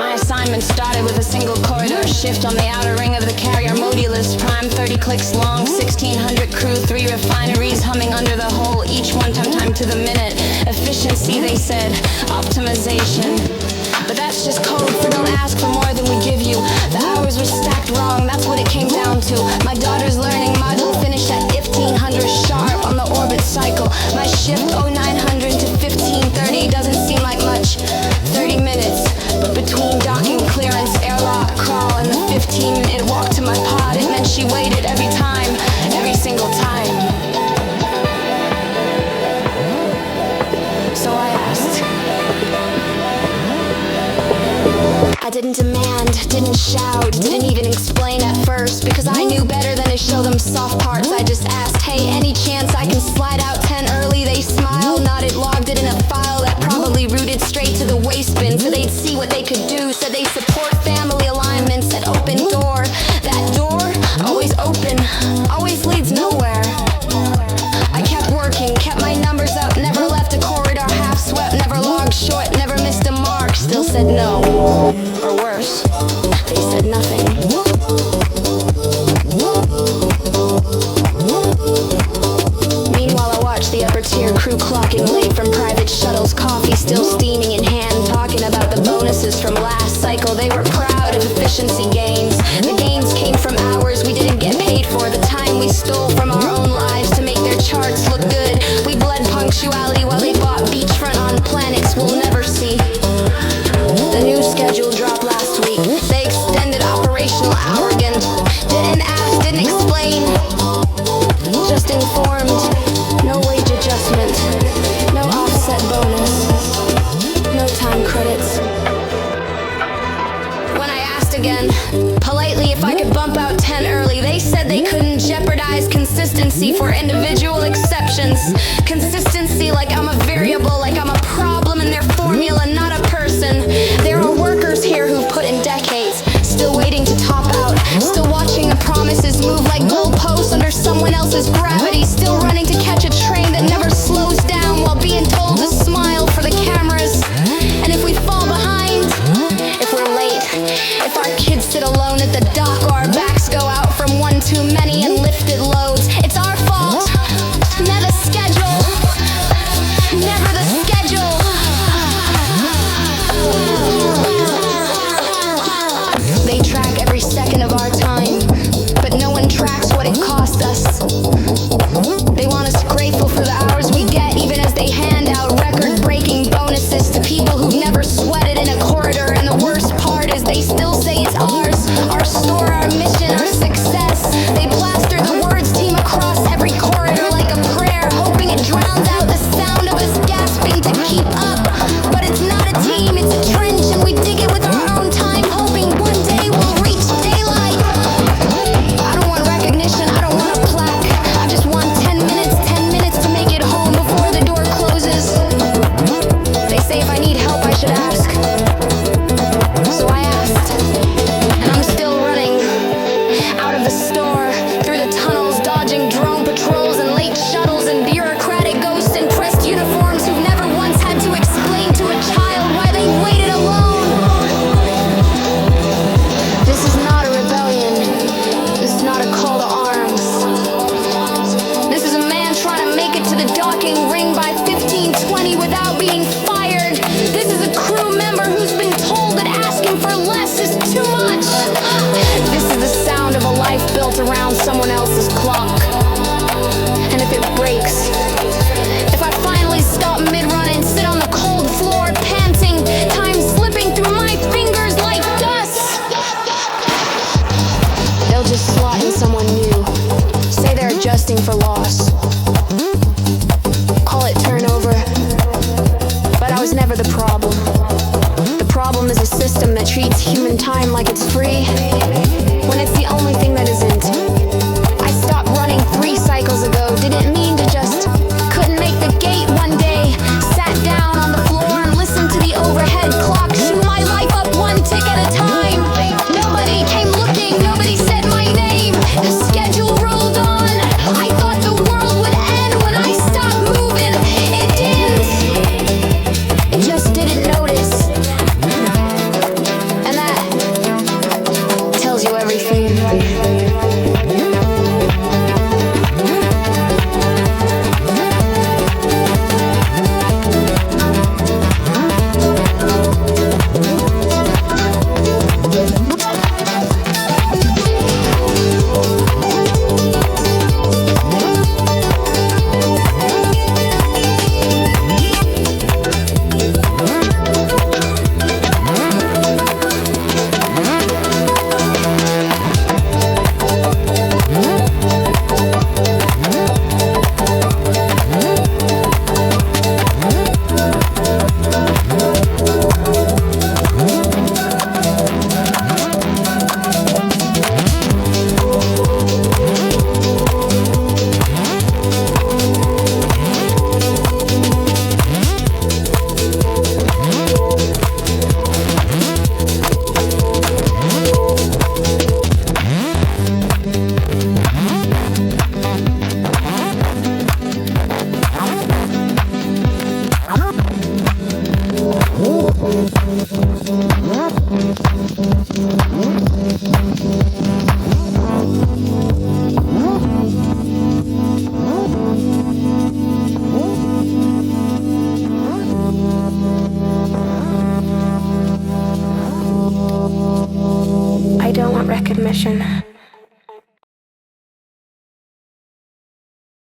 My assignment started with a single corridor shift on the outer ring of the carrier Modulus Prime, 30 clicks long, 1600 crew, 3 refineries humming under the hull, each one time to the minute. Efficiency, they said, optimization. But that's just code for don't ask for more than we give you. The hours were stacked wrong, that's what it came down to. My daughter's learning module finished at 1500 sharp on the orbit cycle. My shift 0900 to 1530 doesn't seem like much, 30 minutes. But between docking clearance, airlock, crawl, and the 15-minute walk to my pod, it meant she waited every time, every single time. So I asked. I didn't demand, didn't shout, didn't even explain at first, because I knew better than to show them soft parts. I just asked, hey, any chance I can slide out 10 early? They smiled, nodded, logged it in a file that probably routed straight to the waste bin so they'd see what they could do. Said they support family alignment, said open door. That door, always open, always leads nowhere. I kept working, kept my numbers up, never left a corridor half swept, never logged short, never missed a mark, still said no. Or worse, they said nothing. Meanwhile, I watched the upper tier crew clocking late from private shuttles, coffee still steaming in hand, talking about the bonuses from last cycle. They were proud of efficiency gains. The gains came from hours we didn't get paid for, the time we stole from our own lives to make their charts look good. We bled punctuality while they bought beachfront on planets we'll never see. The new schedule dropped last week. They extended operational hour again. Didn't ask, didn't explain. Just informed. No wage adjustment. No offset bonus. No time credits. When I asked again, politely, if I could bump out 10 early, they said they couldn't jeopardize consistency for individual exceptions. Consistency like I'm a variable, like I'm a problem in their formula, not a person. There are workers here who've put in decades, still waiting to top out, still watching the promises move like goalposts under someone else's gravity, still running to catch a train that never slows down while being told to smile for the cameras. And if we fall behind, if we're late, if our kids sit alone at the dock or our backs go out from one too many and lifted loads, it's our fault. Never the schedule. Never the schedule. They track every second of our time, but no one tracks what it costs us. They want us grateful for the hours we get, even as they hand out record-breaking bonuses to people who've never sweated in a corridor. And the worst part is they still say it's ours, our store, our mission, our success. They plaster the words team across every corridor like a prayer, hoping it drowns out the sound of us gasping to keep up. But it's not a team, it's a trench, and we dig it with our own time, hoping one day we'll reach daylight. I don't want recognition, I don't want a plaque. I just want 10 minutes to make it home before the door closes. They say if I need help, I should ask. So I asked, and I'm still running out of the store, through the tunnels, dodging drone patrols and late shuttles and bureaucratic ghosts in pressed uniforms who've never once had to explain to a child why they waited alone. This is not a rebellion. This is not a call to arms. This is a man trying to make it to the docking ring by 15:20 without being fired. This is a crew member who's been told that asking for less is too much. This is the sound of a life built around someone else's clock. And if it breaks, if I finally stop mid-run and sit on the cold floor panting, time slipping through my fingers like dust, they'll just slot in someone new, say they're adjusting for loss, call it turnover. But I was never the problem. The problem is a system that treats human time like it's free, when it's the only thing that isn't. I stopped running 3 cycles ago, didn't mean to just, couldn't make the gate one day, sat down on the floor and listened to the overhead clock chew my life up one tick at a time. Nobody came looking, nobody said my name. The schedule rolled on. I thought the world would end when I stopped moving. It didn't. It just didn't notice. I don't want recognition.